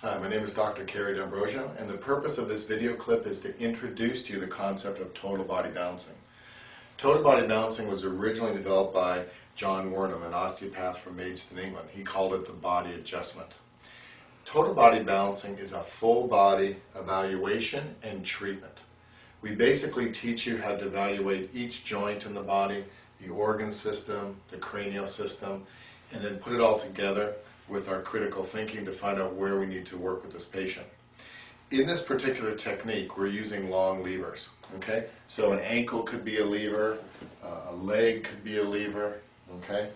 Hi, my name is Dr. Kerry D'Ambrosio, and the purpose of this video clip is to introduce to you the concept of total body balancing. Total body balancing was originally developed by John Wernham, an osteopath from Maidstone, England. He called it the body adjustment. Total body balancing is a full body evaluation and treatment. We basically teach you how to evaluate each joint in the body, the organ system, the cranial system, and then put it all together with our critical thinking to find out where we need to work with this patient. In this particular technique, we're using long levers. Okay, so an ankle could be a lever, a leg could be a lever, okay,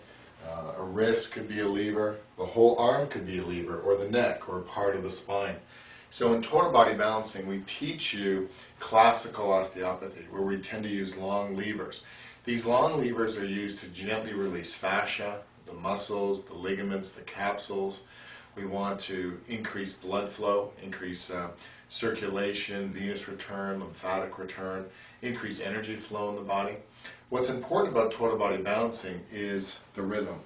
a wrist could be a lever, the whole arm could be a lever, or the neck, or part of the spine. So in total body balancing, we teach you classical osteopathy, where we tend to use long levers. These long levers are used to gently release fascia, the muscles, the ligaments, the capsules. We want to increase blood flow, increase circulation, venous return, lymphatic return, increase energy flow in the body. What's important about total body balancing is the rhythm.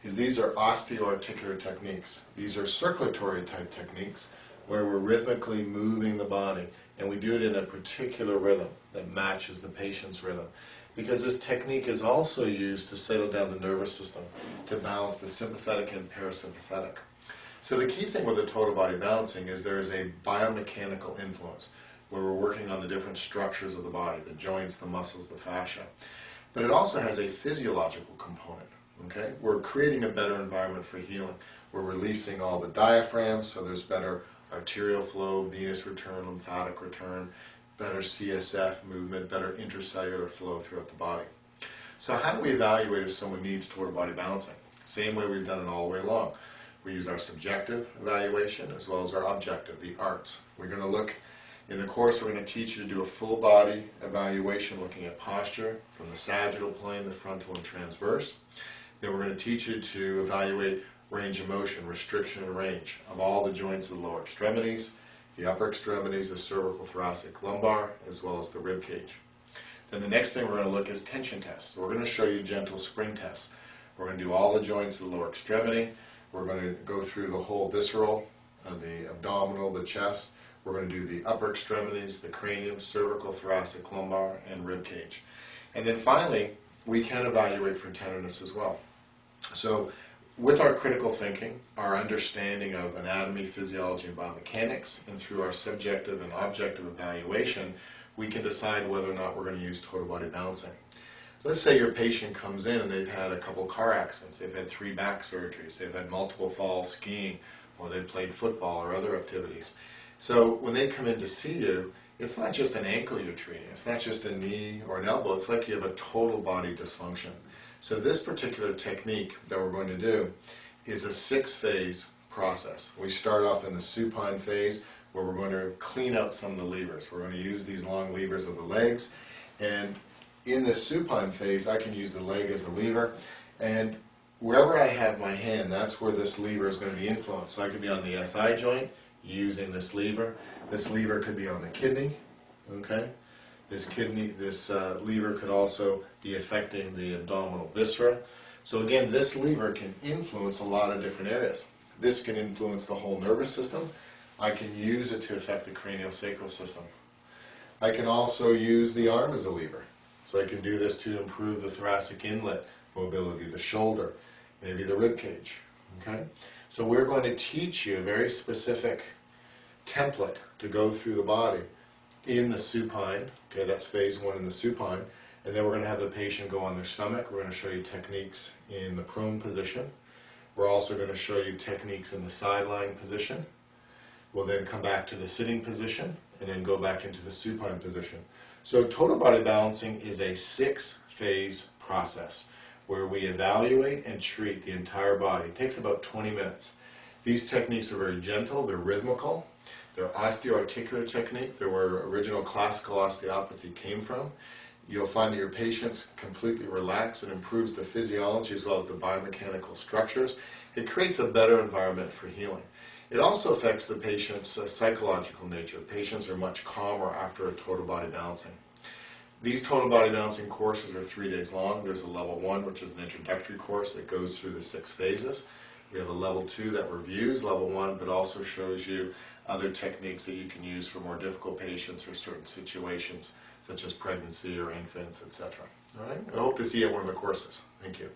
These are osteoarticular techniques. These are circulatory type techniques where we're rhythmically moving the body, and we do it in a particular rhythm that matches the patient's rhythm. Because this technique is also used to settle down the nervous system, to balance the sympathetic and parasympathetic. So the key thing with the total body balancing is there is a biomechanical influence where we're working on the different structures of the body, the joints, the muscles, the fascia. But it also has a physiological component. Okay? We're creating a better environment for healing. We're releasing all the diaphragms so there's better arterial flow, venous return, lymphatic return, better CSF movement, better intracellular flow throughout the body. So how do we evaluate if someone needs total body balancing? Same way we've done it all the way along. We use our subjective evaluation as well as our objective, the ARTS. We're going to look, in the course we're going to teach you to do a full body evaluation looking at posture from the sagittal plane, the frontal and transverse. Then we're going to teach you to evaluate range of motion, restriction and range of all the joints of the lower extremities, the upper extremities, the cervical, thoracic, lumbar, as well as the rib cage. Then the next thing we're going to look is tension tests. We're going to show you gentle spring tests. We're going to do all the joints of the lower extremity. We're going to go through the whole visceral, the abdominal, the chest. We're going to do the upper extremities, the cranium, cervical, thoracic, lumbar, and rib cage. And then finally, we can evaluate for tenderness as well. So with our critical thinking, our understanding of anatomy, physiology, and biomechanics, and through our subjective and objective evaluation, we can decide whether or not we're going to use total body balancing. Let's say your patient comes in and they've had a couple car accidents, they've had 3 back surgeries, they've had multiple falls skiing, or they've played football or other activities. So when they come in to see you, it's not just an ankle you're treating, it's not just a knee or an elbow, it's like you have a total body dysfunction. So this particular technique that we're going to do is a 6-phase process. We start off in the supine phase where we're going to clean out some of the levers. We're going to use these long levers of the legs, and in the supine phase I can use the leg as a lever, and wherever I have my hand, that's where this lever is going to be influenced. So I could be on the SI joint using this lever. This lever could be on the kidney, okay? This lever could also be affecting the abdominal viscera. So again, this lever can influence a lot of different areas. This can influence the whole nervous system. I can use it to affect the craniosacral system. I can also use the arm as a lever. So I can do this to improve the thoracic inlet mobility, the shoulder, maybe the rib cage. Okay? So we're going to teach you a very specific template to go through the body in the supine. Okay, that's phase 1 in the supine. And then we're going to have the patient go on their stomach. We're going to show you techniques in the prone position. We're also going to show you techniques in the sideline position. We'll then come back to the sitting position and then go back into the supine position. So total body balancing is a 6-phase process where we evaluate and treat the entire body. It takes about 20 minutes. These techniques are very gentle, they're rhythmical, they're osteoarticular technique, they're where original classical osteopathy came from. You'll find that your patients completely relax. It improves the physiology as well as the biomechanical structures. It creates a better environment for healing. It also affects the patient's psychological nature. Patients are much calmer after a total body balancing. These total body balancing courses are 3 days long. There's a level 1, which is an introductory course that goes through the 6 phases. We have a level 2 that reviews level 1, but also shows you other techniques that you can use for more difficult patients or certain situations, such as pregnancy or infants, etc. All right? I hope to see you at one of the courses. Thank you.